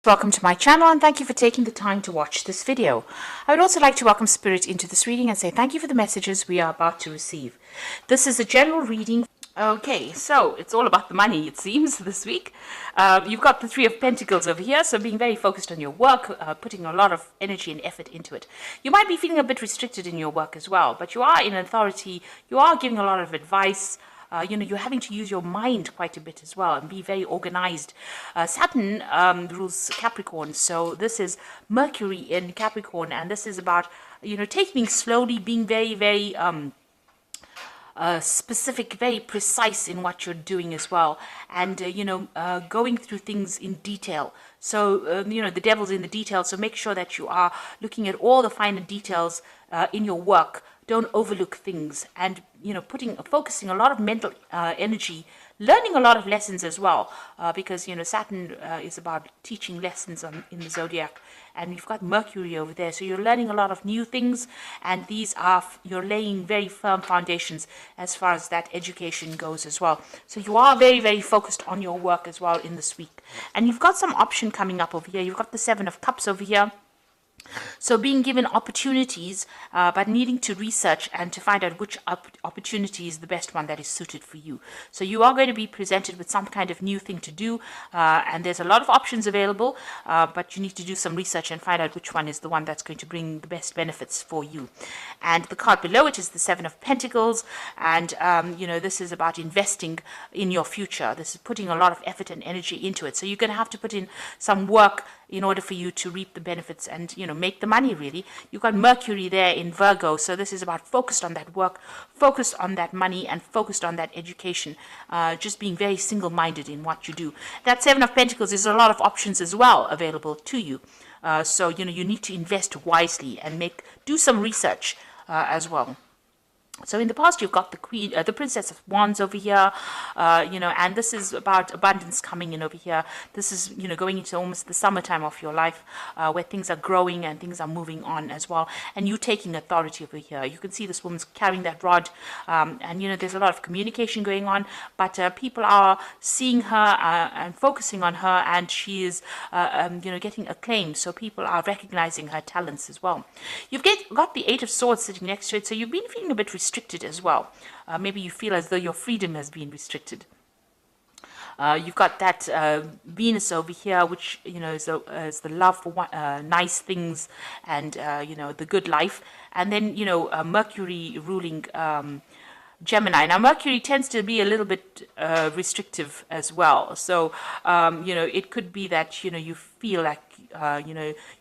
welcome to my channel and thank you for taking the time to watch this video. I would also like to welcome Spirit into this reading and say thank you for the messages we are about to receive. This is a general reading. Okay, so it's all about the money, it seems, this week. You've got the Three of Pentacles over here, so being very focused on your work, putting a lot of energy and effort into it. You might be feeling a bit restricted in your work as well, but you are in authority, you are giving a lot of advice. You're having to use your mind quite a bit as well and be very organized. Saturn rules Capricorn, so this is Mercury in Capricorn, and this is about, taking things slowly, being very, very specific, very precise in what you're doing as well, and going through things in detail. So the devil's in the details, so make sure that you are looking at all the finer details in your work. Don't overlook things, and focusing a lot of mental energy, learning a lot of lessons as well, because Saturn is about teaching lessons in the zodiac, and you've got Mercury over there, so you're learning a lot of new things, and these are you're laying very firm foundations as far as that education goes as well. So you are very, very focused on your work as well in this week, and you've got some option coming up over here. You've got the Seven of Cups over here. So being given opportunities, but needing to research and to find out which opportunity is the best one that is suited for you. So you are going to be presented with some kind of new thing to do, and there's a lot of options available, but you need to do some research and find out which one is the one that's going to bring the best benefits for you. And the card below it is the Seven of Pentacles, and this is about investing in your future. This is putting a lot of effort and energy into it. So you're going to have to put in some work in order for you to reap the benefits and make the money. Really, you've got Mercury there in Virgo, so this is about focused on that work, focused on that money, and focused on that education, just being very single-minded in what you do. That Seven of Pentacles is a lot of options as well available to you, so you need to invest wisely and do some research as well. So in the past, you've got the Princess of Wands over here, and this is about abundance coming in over here. This is, going into almost the summertime of your life, where things are growing and things are moving on as well. And you taking authority over here. You can see this woman's carrying that rod, and, there's a lot of communication going on, but people are seeing her and focusing on her, and she is, getting acclaim. So people are recognizing her talents as well. You've got the Eight of Swords sitting next to it, so you've been feeling a bit restricted as well. Maybe you feel as though your freedom has been restricted. You've got that Venus over here, which is the love for nice things and the good life, and then Mercury ruling Gemini. Now Mercury tends to be a little bit restrictive as well, so it could be that you feel like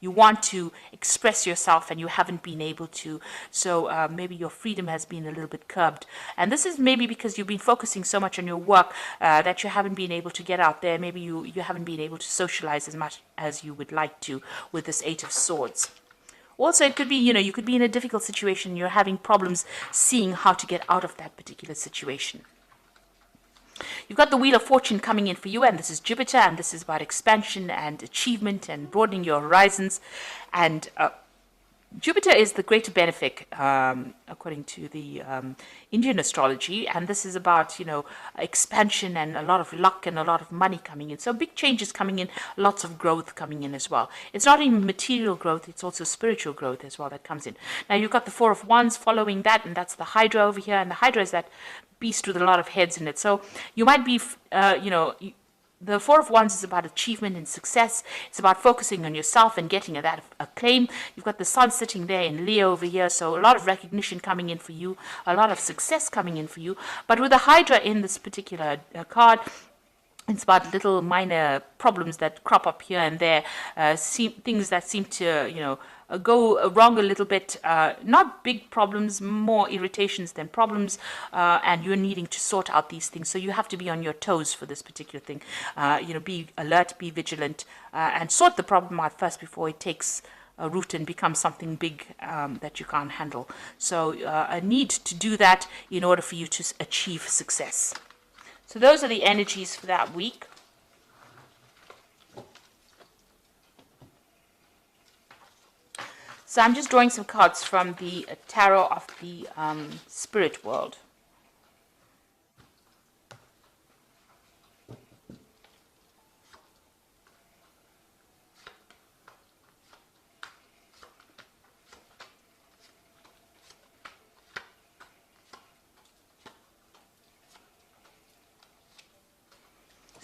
you want to express yourself and you haven't been able to, so maybe your freedom has been a little bit curbed, and this is maybe because you've been focusing so much on your work that you haven't been able to get out there. Maybe you haven't been able to socialize as much as you would like to with this Eight of Swords. Also, it could be, you could be in a difficult situation. You're having problems seeing how to get out of that particular situation. You've got the Wheel of Fortune coming in for you, and this is Jupiter, and this is about expansion and achievement and broadening your horizons. And Jupiter is the greater benefic, according to the Indian astrology, and this is about, expansion and a lot of luck and a lot of money coming in. So big changes coming in, lots of growth coming in as well. It's not even material growth, it's also spiritual growth as well that comes in. Now you've got the Four of Wands following that, and that's the Hydra over here, and the Hydra is that beast with a lot of heads in it. So you might be, the Four of Wands is about achievement and success. It's about focusing on yourself and getting that acclaim. You've got the Sun sitting there in Leo over here, so a lot of recognition coming in for you, a lot of success coming in for you. But with the Hydra in this particular card, it's about little minor problems that crop up here and there, things that seem to, go wrong a little bit. Not big problems, more irritations than problems, and you're needing to sort out these things. So you have to be on your toes for this particular thing. Be alert, be vigilant, and sort the problem out first before it takes a root and becomes something big that you can't handle. So a need to do that in order for you to achieve success. So those are the energies for that week. So I'm just drawing some cards from the Tarot of the Spirit World.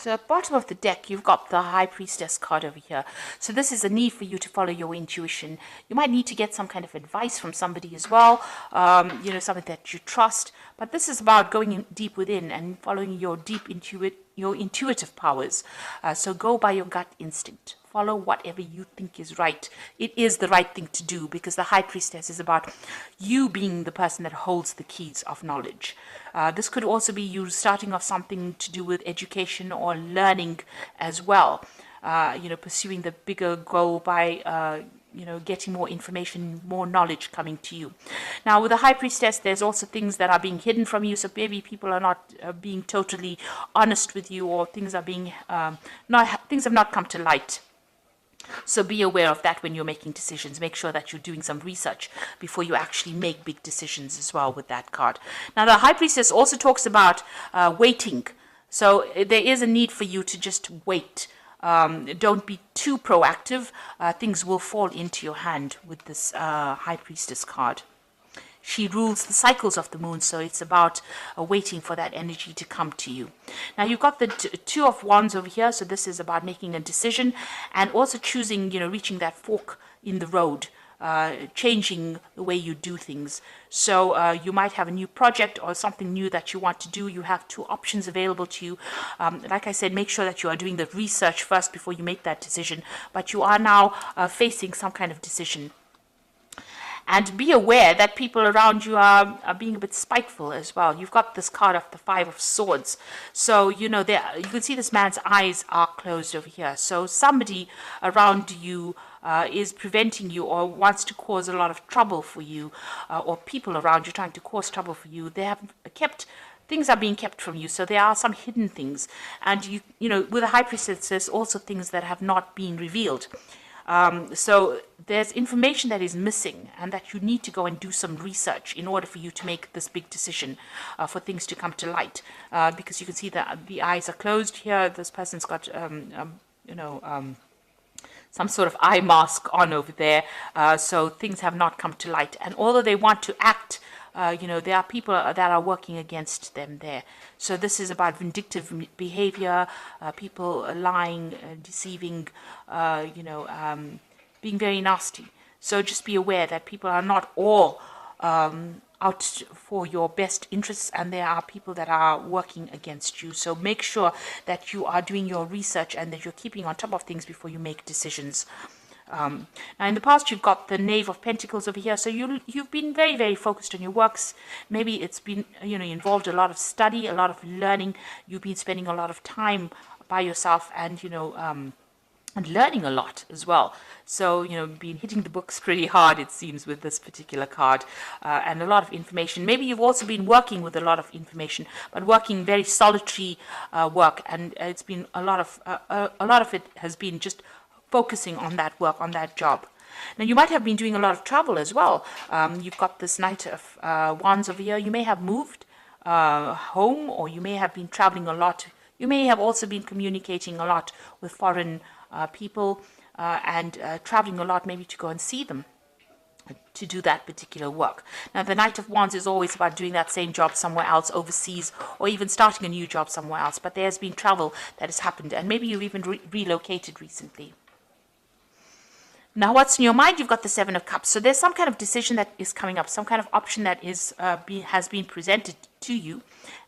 So at the bottom of the deck, you've got the High Priestess card over here. So this is a need for you to follow your intuition. You might need to get some kind of advice from somebody as well, somebody that you trust. But this is about going in deep within and following your your intuitive powers. So go by your gut instinct. Follow whatever you think is right. It is the right thing to do, because the High Priestess is about you being the person that holds the keys of knowledge. This could also be you starting off something to do with education or learning as well. Pursuing the bigger goal by getting more information, more knowledge coming to you. Now, with the High Priestess, there's also things that are being hidden from you. So maybe people are not being totally honest with you, or things are being things have not come to light. So be aware of that when you're making decisions. Make sure that you're doing some research before you actually make big decisions as well with that card. Now, the High Priestess also talks about waiting. So there is a need for you to just wait. Don't be too proactive. Things will fall into your hand with this High Priestess card. She rules the cycles of the moon, so it's about waiting for that energy to come to you. Now, you've got the Two of Wands over here, so this is about making a decision and also choosing, reaching that fork in the road, changing the way you do things. So you might have a new project or something new that you want to do. You have two options available to you. Like I said, make sure that you are doing the research first before you make that decision, but you are now facing some kind of decision. And be aware that people around you are being a bit spiteful as well. You've got this card of the Five of Swords. So, you can see this man's eyes are closed over here. So somebody around you is preventing you or wants to cause a lot of trouble for you, or people around you trying to cause trouble for you. They have things are being kept from you. So there are some hidden things. And, with the High Priestess, there's also things that have not been revealed. So there's information that is missing, and that you need to go and do some research in order for you to make this big decision, for things to come to light. Because you can see that the eyes are closed here. This person's got, some sort of eye mask on over there. So things have not come to light. And although they want to act, there are people that are working against them there. So this is about vindictive behavior, people lying, deceiving, being very nasty. So just be aware that people are not all out for your best interests, and there are people that are working against you. So make sure that you are doing your research and that you're keeping on top of things before you make decisions. Now, in the past, you've got the Knave of Pentacles over here. So you've been very, very focused on your works. Maybe it's been, involved a lot of study, a lot of learning. You've been spending a lot of time by yourself and, and learning a lot as well. So, been hitting the books pretty hard, it seems, with this particular card, and a lot of information. Maybe you've also been working with a lot of information, but working very solitary work, and it's been a lot of it has been just focusing on that work, on that job. Now, you might have been doing a lot of travel as well. You've got this Knight of Wands over here. You may have moved home, or you may have been traveling a lot. You may have also been communicating a lot with foreign people and traveling a lot, maybe to go and see them, to do that particular work. Now, the Knight of Wands is always about doing that same job somewhere else, overseas, or even starting a new job somewhere else. But there's been travel that has happened, and maybe you've even relocated recently. Now, what's in your mind? You've got the Seven of Cups. So there's some kind of decision that is coming up, some kind of option that is has been presented to you,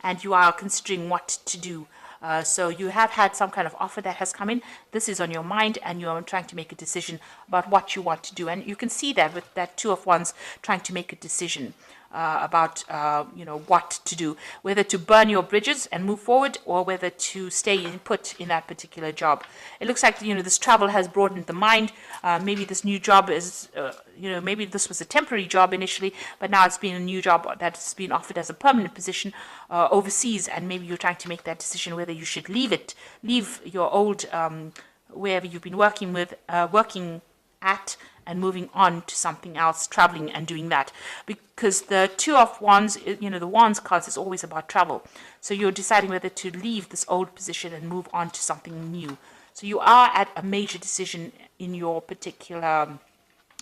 and you are considering what to do. So you have had some kind of offer that has come in. This is on your mind, and you are trying to make a decision about what you want to do. And you can see that with that Two of Wands, trying to make a decision about what to do, whether to burn your bridges and move forward, or whether to stay put in that particular job. It looks like this travel has broadened the mind. Maybe this new job is maybe this was a temporary job initially, but now it's been a new job that's been offered as a permanent position overseas, and maybe you're trying to make that decision whether you should leave your old wherever you've been working at, and moving on to something else, traveling and doing that. Because the Two of Wands, the Wands cards is always about travel. So you're deciding whether to leave this old position and move on to something new. So you are at a major decision in your particular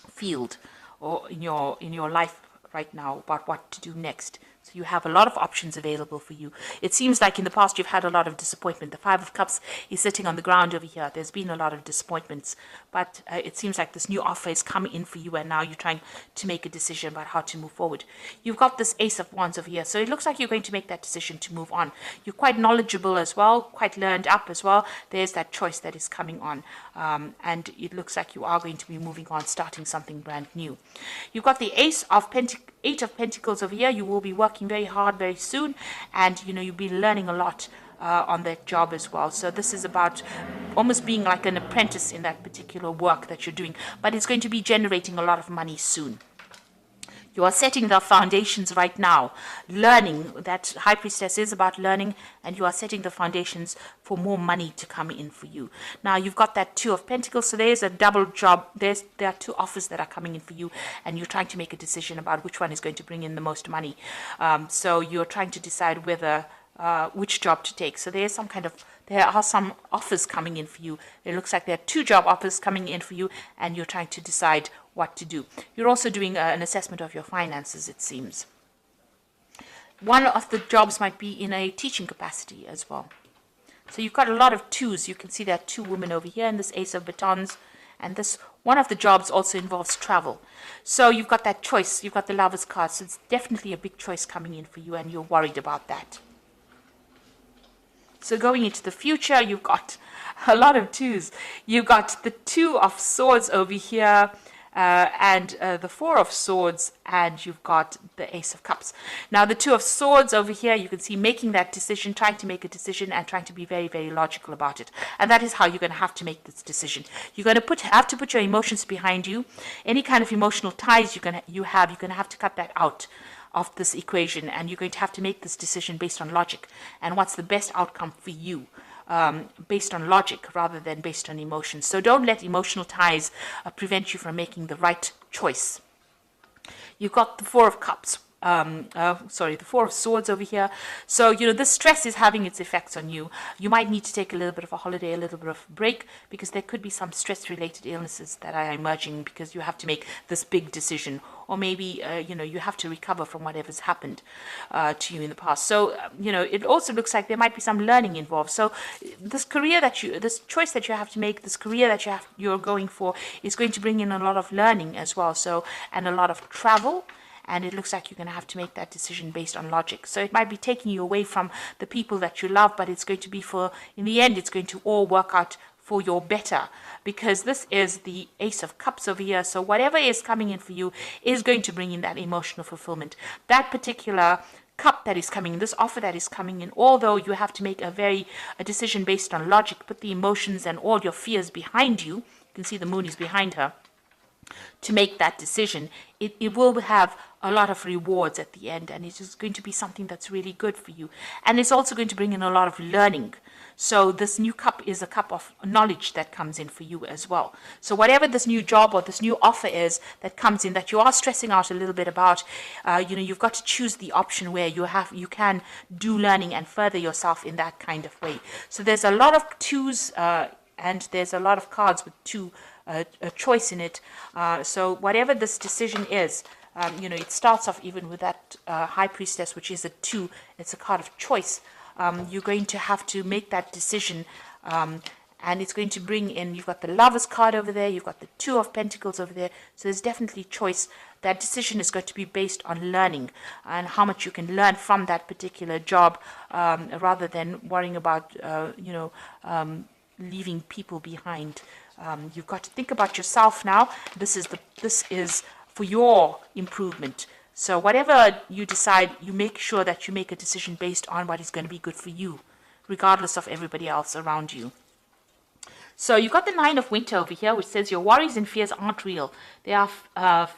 field, or in your life right now, about what to do next. So you have a lot of options available for you. It seems like in the past you've had a lot of disappointment. The Five of Cups is sitting on the ground over here. There's been a lot of disappointments, but it seems like this new offer is coming in for you, and now you're trying to make a decision about how to move forward. You've got this Ace of Wands over here, so it looks like you're going to make that decision to move on. You're quite knowledgeable as well, quite learned up as well. There's that choice that is coming on, and it looks like you are going to be moving on, starting something brand new. You've got the Eight of Pentacles over here. You will be working very hard very soon, and you'll be learning a lot on that job as well. So this is about almost being like an apprentice in that particular work that you're doing, but it's going to be generating a lot of money soon. You are setting the foundations right now. Learning, that High Priestess is about learning, and you are setting the foundations for more money to come in for you. Now, you've got that Two of Pentacles, so there's a double job. There are two offers that are coming in for you, and you're trying to make a decision about which one is going to bring in the most money. So you're trying to decide whether which job to take. So there are some offers coming in for you. It looks like there are two job offers coming in for you, and you're trying to decide what to do. You're also doing an assessment of your finances, it seems. One of the jobs might be in a teaching capacity as well. So you've got a lot of twos. You can see there are two women over here in this Ace of Batons, and this one of the jobs also involves travel. So you've got that choice. You've got the Lover's card, so it's definitely a big choice coming in for you, and you're worried about that. So going into the future, you've got a lot of twos. You've got the Two of Swords over here, and the Four of Swords, and you've got the Ace of Cups. Now, the Two of Swords over here, you can see making that decision, trying to make a decision, and trying to be very, very logical about it. And that is how you're going to have to make this decision. You're going to have to put your emotions behind you. Any kind of emotional ties you're going to have to cut that out of this equation, and you're going to have to make this decision based on logic and what's the best outcome for you, based on logic rather than based on emotions. So don't let emotional ties prevent you from making the right choice. You've got the Four of Cups. The Four of Swords over here. So, this stress is having its effects on you. You might need to take a little bit of a holiday, a little bit of a break, because there could be some stress-related illnesses that are emerging because you have to make this big decision. Or maybe, you have to recover from whatever's happened to you in the past. So, it also looks like there might be some learning involved. So this choice that you have to make, this career that you're going for is going to bring in a lot of learning as well. So, and a lot of travel. And it looks like you're going to have to make that decision based on logic. So it might be taking you away from the people that you love, but it's going to be in the end, it's going to all work out for your better, because this is the Ace of Cups over here. So whatever is coming in for you is going to bring in that emotional fulfillment. That particular cup that is coming in, this offer that is coming in, although you have to make a decision based on logic, put the emotions and all your fears behind you. You can see the moon is behind her. To make that decision, it will have a lot of rewards at the end, and it is going to be something that's really good for you. And it's also going to bring in a lot of learning. So this new cup is a cup of knowledge that comes in for you as well. So whatever this new job or this new offer is that comes in that you are stressing out a little bit about, you've got to choose the option where you can do learning and further yourself in that kind of way. So there's a lot of twos, and there's a lot of cards with a choice in it. So whatever this decision is, it starts off even with that High Priestess, which is a 2. It's a card of choice. You're going to have to make that decision, and it's going to bring in, you've got the Lover's card over there, you've got the Two of Pentacles over there, so there's definitely choice. That decision is going to be based on learning and how much you can learn from that particular job, rather than worrying about, leaving people behind. You've got to think about yourself now. This is for your improvement. So whatever you decide, you make sure that you make a decision based on what is going to be good for you, regardless of everybody else around you. So you've got the Nine of Winter over here, which says your worries and fears aren't real. They are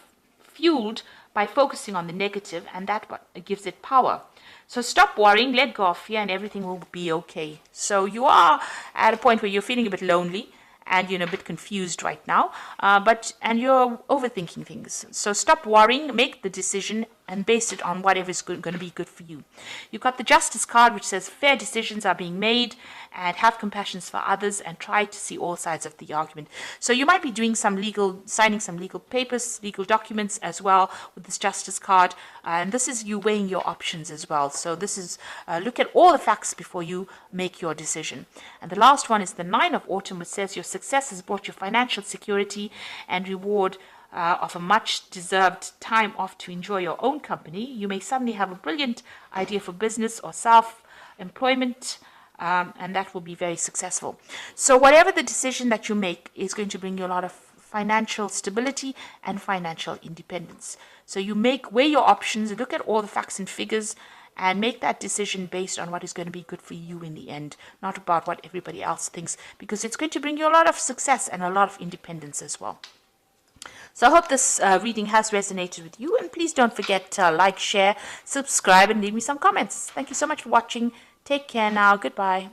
fueled by focusing on the negative, and that gives it power. So stop worrying, let go of fear, and everything will be okay. So you are at a point where you're feeling a bit lonely and a bit confused right now, and you're overthinking things. So stop worrying, make the decision, and base it on whatever is going to be good for you. You've got the Justice card, which says fair decisions are being made, and have compassion for others, and try to see all sides of the argument. So you might be doing signing some legal papers, legal documents as well with this Justice card, and this is you weighing your options as well. So this is look at all the facts before you make your decision. And the last one is the Nine of Autumn, which says your success has brought you financial security and reward of a much-deserved time off to enjoy your own company. You may suddenly have a brilliant idea for business or self-employment, and that will be very successful. So whatever the decision that you make is going to bring you a lot of financial stability and financial independence. So you weigh your options, look at all the facts and figures, and make that decision based on what is going to be good for you in the end, not about what everybody else thinks, because it's going to bring you a lot of success and a lot of independence as well. So I hope this reading has resonated with you, and please don't forget to like, share, subscribe, and leave me some comments. Thank you so much for watching. Take care now. Goodbye.